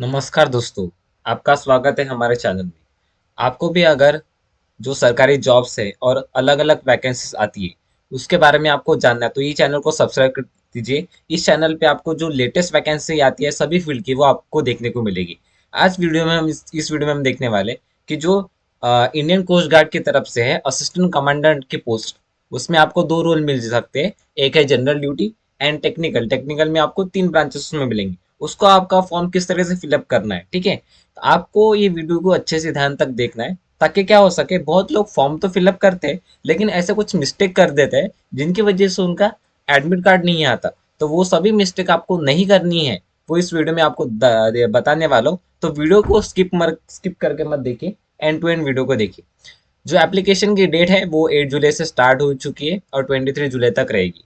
नमस्कार दोस्तों, आपका स्वागत है हमारे चैनल में। आपको भी अगर जो सरकारी जॉब्स है और अलग-अलग वैकेंसीज आती है, उसके बारे में आपको जानना है तो ये चैनल को सब्सक्राइब कर दीजिए। इस चैनल पे आपको जो लेटेस्ट वैकेंसी आती है सभी फील्ड की वो आपको देखने को मिलेगी। आज वीडियो में हम इस वीडियो में हम देखने वाले कि जो इंडियन कोस्ट गार्ड की तरफ से है असिस्टेंट कमांडेंट की पोस्ट, उसमें आपको दो रोल मिल सकते हैं। एक है general duty and technical. Technical में आपको तीन ब्रांचेस उसमें मिलेंगे। उसको आपका फॉर्म किस तरह से फिलअप करना है, ठीक है। तो आपको ये वीडियो को अच्छे से ध्यान तक देखना है ताकि क्या हो सके। बहुत लोग फॉर्म तो फिलअप करते हैं लेकिन ऐसे कुछ मिस्टेक कर देते हैं जिनकी वजह से उनका एडमिट कार्ड नहीं आता। तो वो सभी मिस्टेक आपको नहीं करनी है, वो इस वीडियो में आपको बताने वाला हूँ। तो वीडियो को स्किप करके मत देखिए, एंड टू एंड वीडियो को देखिए। जो एप्लीकेशन की डेट है वो 8 जुलाई से स्टार्ट हो चुकी है और 23 जुलाई तक रहेगी।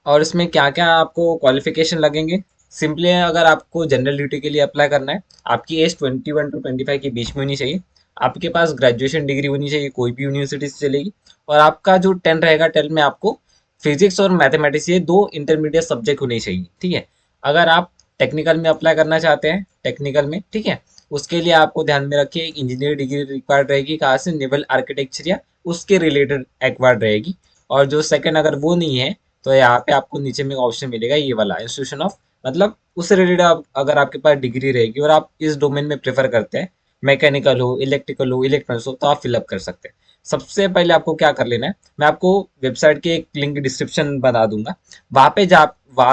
और इसमें क्या-क्या आपको क्वालिफिकेशन लगेंगे। सिंपली अगर आपको जनरल ड्यूटी के लिए अप्लाई करना है, आपकी एज 21 टू 25 के बीच में होनी चाहिए। आपके पास ग्रेजुएशन डिग्री होनी चाहिए, कोई भी यूनिवर्सिटी से चलेगी। और आपका जो 10 रहेगा, 10 में आपको फिजिक्स और मैथमेटिक्स ये दो इंटरमीडिएट सब्जेक्ट होने चाहिए, ठीक है। अगर आप टेक्निकल में अप्लाई करना चाहते हैं, टेक्निकल में, ठीक है, उसके लिए आपको ध्यान में रखिए इंजीनियर डिग्री रिक्वायर्ड रहेगी। कहाँ से? नेवल आर्किटेक्चर या उसके रिलेटेड एक्वायर्ड रहेगी। और जो सेकंड अगर वो नहीं है तो यहाँ पे आपको नीचे में ऑप्शन मिलेगा ये वाला इंस्टीट्यूशन ऑफ, मतलब उससे रिलेटेड आप अगर आपके पास डिग्री रहेगी और आप इस डोमेन में प्रेफर करते हैं, मैकेनिकल हो, इलेक्ट्रिकल हो, इलेक्ट्रॉनिक्स हो, तो आप फिलअप कर सकते हैं। सबसे पहले आपको क्या कर लेना है, मैं आपको वेबसाइट के एक लिंक डिस्क्रिप्शन बता दूंगा। वहाँ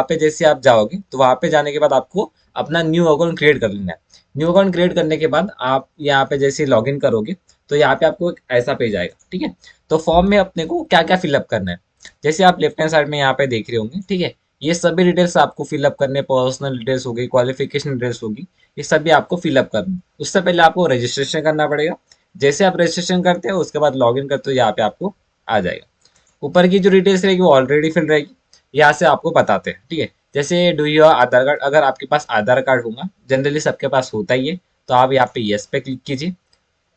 पे जैसे आप जाओगे तो वहाँ पे जाने के बाद आपको अपना न्यू अकाउंट क्रिएट कर लेना है। न्यू अकाउंट क्रिएट करने के बाद आप यहाँ पे जैसे लॉग इन करोगे तो यहाँ पे आपको एक ऐसा पेज आएगा, ठीक है। तो फॉर्म में अपने को क्या क्या फिलअप करना है, जैसे आप लेफ्ट हैंड साइड में यहाँ पे देख रहे होंगे, ठीक है। ये सभी डिटेल्स आपको फिलअप करने, पर्सनल डिटेल्स होगी, क्वालिफिकेशन डिटेल्स होगी, ये सभी आपको फिलअप करना है। उससे पहले आपको रजिस्ट्रेशन करना पड़ेगा। जैसे आप रजिस्ट्रेशन करते हैं उसके बाद लॉग इन करते हो, यहाँ पे आपको आ जाएगा। ऊपर की जो डिटेल्स रहेगी वो ऑलरेडी फिल रहेगी। यहाँ से आपको बताते हैं, ठीक है। जैसे डू यू आधार कार्ड, अगर आपके पास आधार कार्ड होगा, जनरली सबके पास होता ही है, तो आप यहाँ पे यस पे क्लिक कीजिए।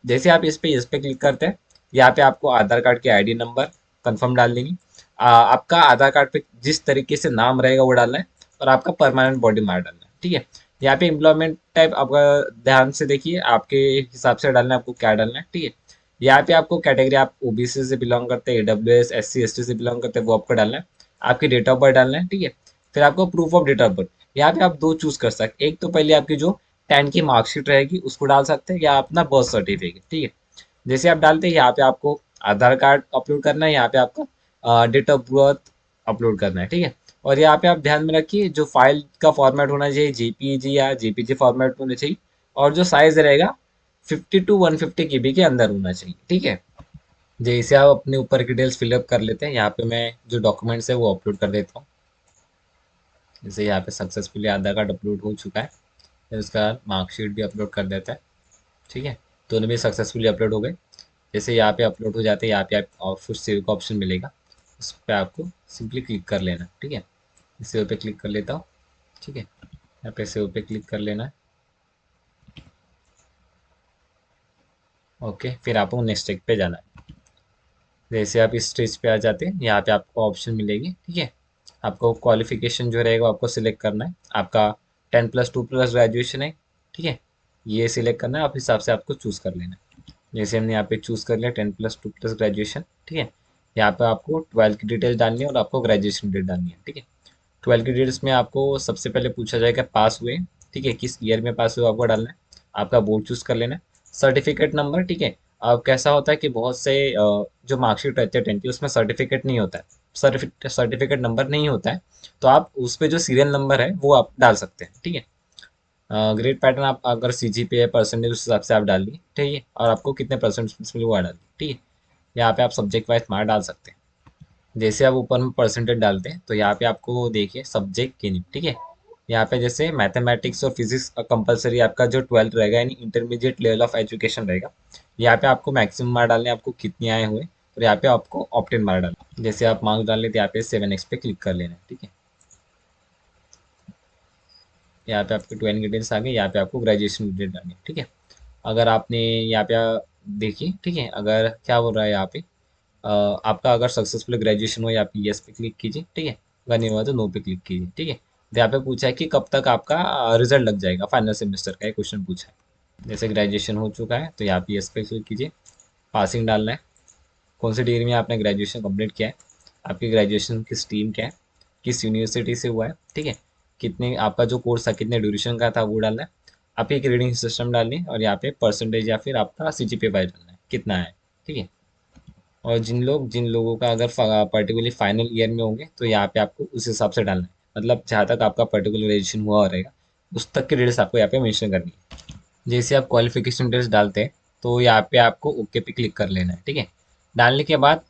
जैसे आप इस पे यस पे क्लिक करते हैं, यहाँ पे आपको आधार कार्ड के आईडी नंबर कंफर्म डाल देंगे। आपका आधार कार्ड पे जिस तरीके से नाम रहेगा वो डालना है, और आपका परमानेंट बॉडी मार्क डालना है, ठीक है। यहाँ पे एम्प्लॉयमेंट टाइप आपका ध्यान से देखिए, आपके हिसाब से डालना है आपको क्या डालना है, ठीक है। यहाँ पे आपको कैटेगरी, आप ओबीसी से बिलोंग करते हैं, ईडब्ल्यूएस, एससी एसटी से बिलोंग करते हैं, वो आपको डालना है। आपकी डेट ऑफ बर्थ डालना है, ठीक है। फिर आपको proof of date of birth, यहाँ पे आप दो चूज कर सकते हैं। एक तो पहले आपकी जो 10 की मार्कशीट रहेगी उसको डाल सकते हैं, या अपना बर्थ सर्टिफिकेट, ठीक है। जैसे आप डालते हैं यहाँ पे आपको आधार कार्ड अपलोड करना है, यहाँ पे आपका डेट ऑफ बर्थ अपलोड करना है, ठीक है। और यहाँ पे आप ध्यान में रखिए जो फाइल का फॉर्मेट होना चाहिए जेपीजी या जेपीजी फॉर्मेट होना चाहिए। और जो साइज रहेगा 50 टू 150 KB के अंदर होना चाहिए, ठीक है। जैसे आप अपने ऊपर की डिटेल्स फिलअप कर लेते हैं, यहाँ पे मैं जो डॉक्यूमेंट्स है वो अपलोड कर देता हूँ। जैसे यहाँ पे सक्सेसफुली आधार कार्ड अपलोड हो चुका है, फिर उसका मार्कशीट भी अपलोड कर देता है, ठीक है। दोनों भी सक्सेसफुली अपलोड हो गए। जैसे यहाँ पे अपलोड हो जाते हैं, यहाँ पे आप फिर सेव का ऑप्शन मिलेगा, उस पर आपको सिंपली क्लिक कर लेना, ठीक है। सेव पे क्लिक कर लेता हूँ, ठीक है। यहाँ पे सेव पे क्लिक कर लेना है। ओके, फिर आपको नेक्स्ट स्टेप पे जाना है। जैसे आप इस स्टेज पे आ जाते हैं, यहाँ पे आपको ऑप्शन मिलेगी, ठीक है। आपको क्वालिफिकेशन जो रहेगा आपको सिलेक्ट करना है। आपका 10+2+ ग्रेजुएशन है, ठीक है। ये सिलेक्ट करना है, आप हिसाब से आपको चूज कर लेना है। जैसे हमने यहाँ पे चूज कर लिया 10+2+ ग्रेजुएशन, ठीक है। यहाँ पे आपको 12 की डिटेल्स डालनी है और आपको ग्रेजुएशन डेट डालनी है, ठीक है। 12 की डिटेल्स में आपको सबसे पहले पूछा जाएगा पास हुए, ठीक है, किस ईयर में पास हुए आपको डालना है। आपका बोर्ड चूज कर लेना है। सर्टिफिकेट नंबर, ठीक है। अब कैसा होता है कि बहुत से जो मार्कशीट रहती है 10 की, उसमें सर्टिफिकेट नहीं होता है, सर्टिफिकेट नंबर नहीं होता है। तो आप उस पे जो सीरियल नंबर है वो आप डाल सकते हैं, ठीक है। ग्रेड पैटर्न आप अगर सीजीपीए परसेंटेज उस हिसाब से आप डाल दिए, ठीक है। और आपको कितने परसेंट मिले वो डाल दिए, ठीक है। यहाँ पे आप सब्जेक्ट वाइज मार्क डाल सकते हैं। जैसे आप ऊपर में परसेंटेज डालते हैं तो यहाँ पे आपको देखिए सब्जेक्ट के नहीं, ठीक है। यहाँ पे जैसे मैथमेटिक्स और फिजिक्स कंपलसरी, आपका जो 12th रहेगा यानी इंटरमीडिएट लेवल ऑफ एजुकेशन रहेगा। यहाँ पे आपको मैक्सिमम मार्क डालने हैं, आपको कितने आए हुए, और यहाँ पे आपको ऑप्टेन मार्क डालना। जैसे आप मार्क्स डाल लेते हैं, यहाँ पे 7x पे क्लिक कर लेना है, ठीक है। यहाँ पे आपके 12 डिटेल्स आ गए, यहाँ पे आपको ग्रेजुएशन डिटेल डालनी है, ठीक है। अगर आपने यहाँ पे देखिए, ठीक है, अगर क्या बोल रहा है यहाँ पे, आपका अगर सक्सेसफुल ग्रेजुएशन हो, या आप यस पे क्लिक कीजिए, ठीक है। अगर नहीं हुआ तो नो पे क्लिक कीजिए, ठीक है। यहाँ पे पूछा है कि कब तक आपका रिजल्ट लग जाएगा, फाइनल सेमेस्टर का एक क्वेश्चन पूछा है। जैसे ग्रेजुएशन हो चुका है तो यहाँ पे यस पे क्लिक कीजिए, पासिंग डालना है, कौन सी डिग्री में आपने ग्रेजुएशन कंप्लीट किया है, आपकी ग्रेजुएशन किस स्ट्रीम क्या है, किस यूनिवर्सिटी से हुआ है, ठीक है, कितने आपका जो कोर्स था कितने ड्यूरेशन का था वो डालना है, आपकी एक रीडिंग सिस्टम डालनी है, और यहाँ पे परसेंटेज या फिर आपका CGPA वाइज डालना है कितना है, ठीक है। और जिन लोगों का अगर पर्टिकुलरली फाइनल ईयर में होंगे तो यहाँ पे आपको उस हिसाब से डालना है, मतलब जहाँ तक आपका पर्टिकुलर ग्रेजुएशन हुआ रहेगा उस तक की डिटेल्स आपको यहाँ पे मेंशन करनी है। जैसे आप क्वालिफिकेशन डिटेल्स डालते हैं तो यहाँ पे आपको ओके पे क्लिक कर लेना है, ठीक है। डालने के बाद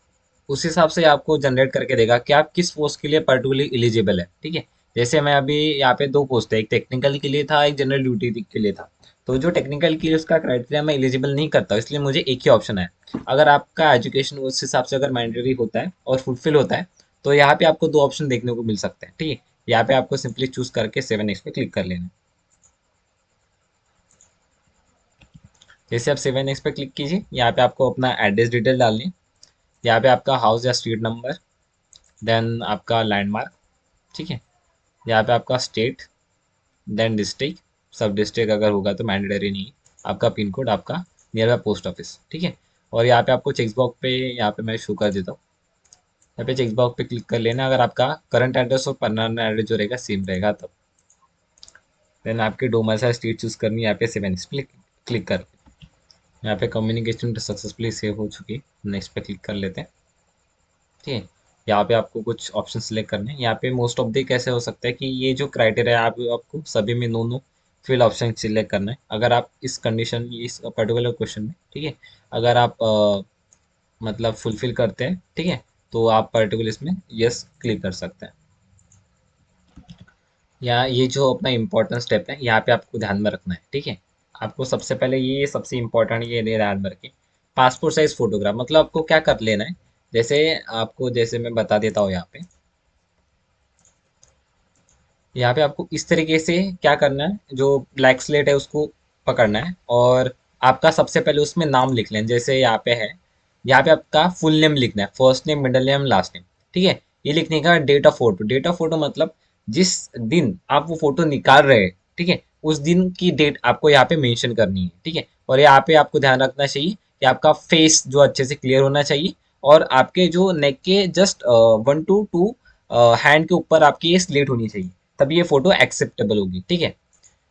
उस हिसाब से आपको जनरेट करके देगा कि आप किस पोस्ट के लिए पर्टिकुलरली एलिजिबल है, ठीक है। जैसे मैं अभी यहाँ पे दो पोस्ट है, एक टेक्निकल के लिए था, एक जनरल ड्यूटी के लिए था। तो जो टेक्निकल के लिए उसका क्राइटेरिया मैं एलिजिबल नहीं करता, इसलिए मुझे एक ही ऑप्शन है। अगर आपका एजुकेशन उस हिसाब से अगर मैंडेटरी होता है और फुलफिल होता है तो यहाँ पे आपको दो ऑप्शन देखने को मिल सकते हैं, ठीक है। यहाँ पे आपको सिंपली चूज करके 7x पे क्लिक कर लेना है। जैसे आप 7x पे क्लिक कीजिए, यहाँ पे आपको अपना एड्रेस डिटेल डालनी है, यहाँ पे आपका हाउस या स्ट्रीट नंबर, देन आपका लैंडमार्क, ठीक है। यहाँ पे आपका स्टेट, देन डिस्ट्रिक्ट, सब डिस्ट्रिक्ट अगर होगा तो मैंडेटरी नहीं है, आपका पिन कोड, आपका नियर बाय पोस्ट ऑफिस, ठीक है। और यहाँ पे आपको चेक बॉक्स पे यहाँ पे मैं शो कर देता हूँ, यहाँ पे चेक बॉक्स पे क्लिक कर लेना अगर आपका करंट एड्रेस और परमानेंट एड्रेस जो रहेगा सेम रहेगा तब। देन आपके डोमिसाइल स्टेट चूज करनी है, यहाँ पे 7 पे क्लिक कर, यहाँ पे कम्युनिकेशन सक्सेसफुली सेव हो चुकी है, नेक्स्ट पे क्लिक कर लेते हैं, ठीक है। यहाँ पे आपको कुछ ऑप्शन सिलेक्ट करने हैं, यहाँ पे मोस्ट ऑफ द कैसे हो सकता है कि ये जो क्राइटेरिया है आपको सभी में no no fill option select करना है। अगर आप इस कंडीशन इस पर्टिकुलर क्वेश्चन में, ठीक है, अगर आप मतलब फुलफिल करते हैं, ठीक है, तो आप पर्टिकुलर इसमें यस क्लिक कर सकते हैं। यहाँ ये जो अपना इम्पोर्टेंट स्टेप है यहाँ पे आपको ध्यान में रखना है, ठीक है। आपको सबसे पहले ये सबसे इम्पोर्टेंट ये ध्यान में रखें, पासपोर्ट साइज फोटोग्राफ, मतलब आपको क्या कर लेना है। जैसे आपको जैसे मैं बता देता हूँ, यहाँ पे आपको इस तरीके से क्या करना है, जो ब्लैक स्लेट है उसको पकड़ना है, और आपका सबसे पहले उसमें नाम लिख लें। जैसे यहाँ पे है, यहाँ पे आपका फुल नेम लिखना है, first name, middle name, last name, ठीक है। ये लिखने का date of photo, date of photo मतलब जिस दिन आप वो फोटो निकाल रहे हैं, ठीक है, उस दिन की डेट आपको यहाँ पे मेंशन करनी है, ठीक है। और यहाँ पे आपको ध्यान रखना चाहिए कि आपका फेस जो अच्छे से क्लियर होना चाहिए, और आपके जो नेक के जस्ट 1 to 2 हैंड के ऊपर आपकी ये स्लेट होनी चाहिए, तभी ये फोटो एक्सेप्टेबल होगी, ठीक है।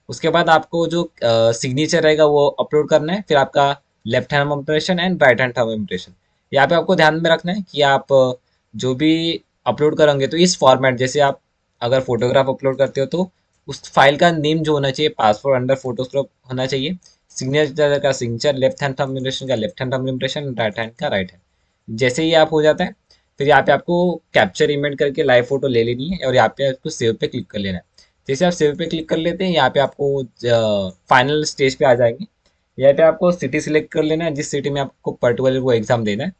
उसके बाद आपको जो सिग्नेचर रहेगा वो अपलोड करना है, फिर आपका left hand impression and right hand thumb impression. यहाँ पे आपको ध्यान में रखना है कि आप जो भी अपलोड करेंगे तो इस फॉर्मेट, जैसे आप अगर फोटोग्राफ अपलोड करते हो तो उस फाइल का नेम जो होना चाहिए पासपोर्ट अंडर फोटोग्राफ होना चाहिए, सिग्नेचर का signature, left hand thumb impression का left hand thumb impression, right hand का राइट हैंड। जैसे ही आप हो जाता है फिर यहाँ पे आपको कैप्चर इमेज करके लाइव फोटो ले लेनी है, और यहाँ पे आपको सेव पे क्लिक कर लेना है। जैसे आप सेव पे क्लिक कर लेते हैं यहाँ पे आपको फाइनल स्टेज पे आ जाएंगे। यहाँ पे आपको सिटी सिलेक्ट कर लेना है जिस सिटी में आपको पर्टिकुलर वो एग्जाम देना है।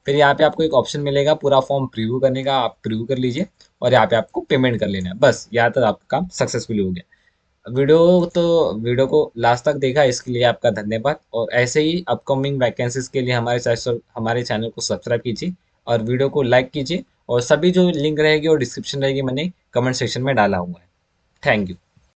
फिर यहाँ पे आपको एक ऑप्शन मिलेगा पूरा फॉर्म प्रीव्यू करने का, आप प्रीव्यू कर लीजिए, और यहाँ पे आपको पेमेंट कर लेना है। बस यहाँ तक आपका काम सक्सेसफुली हो गया। वीडियो को लास्ट तक देखा इसके लिए आपका धन्यवाद, और ऐसे ही अपकमिंग वैकेंसीज के लिए हमारे चैनल को सब्सक्राइब कीजिए, और वीडियो को लाइक कीजिए, और सभी जो लिंक रहेगी और डिस्क्रिप्शन रहेगी मैंने कमेंट सेक्शन में डाला हुआ है। Thank you.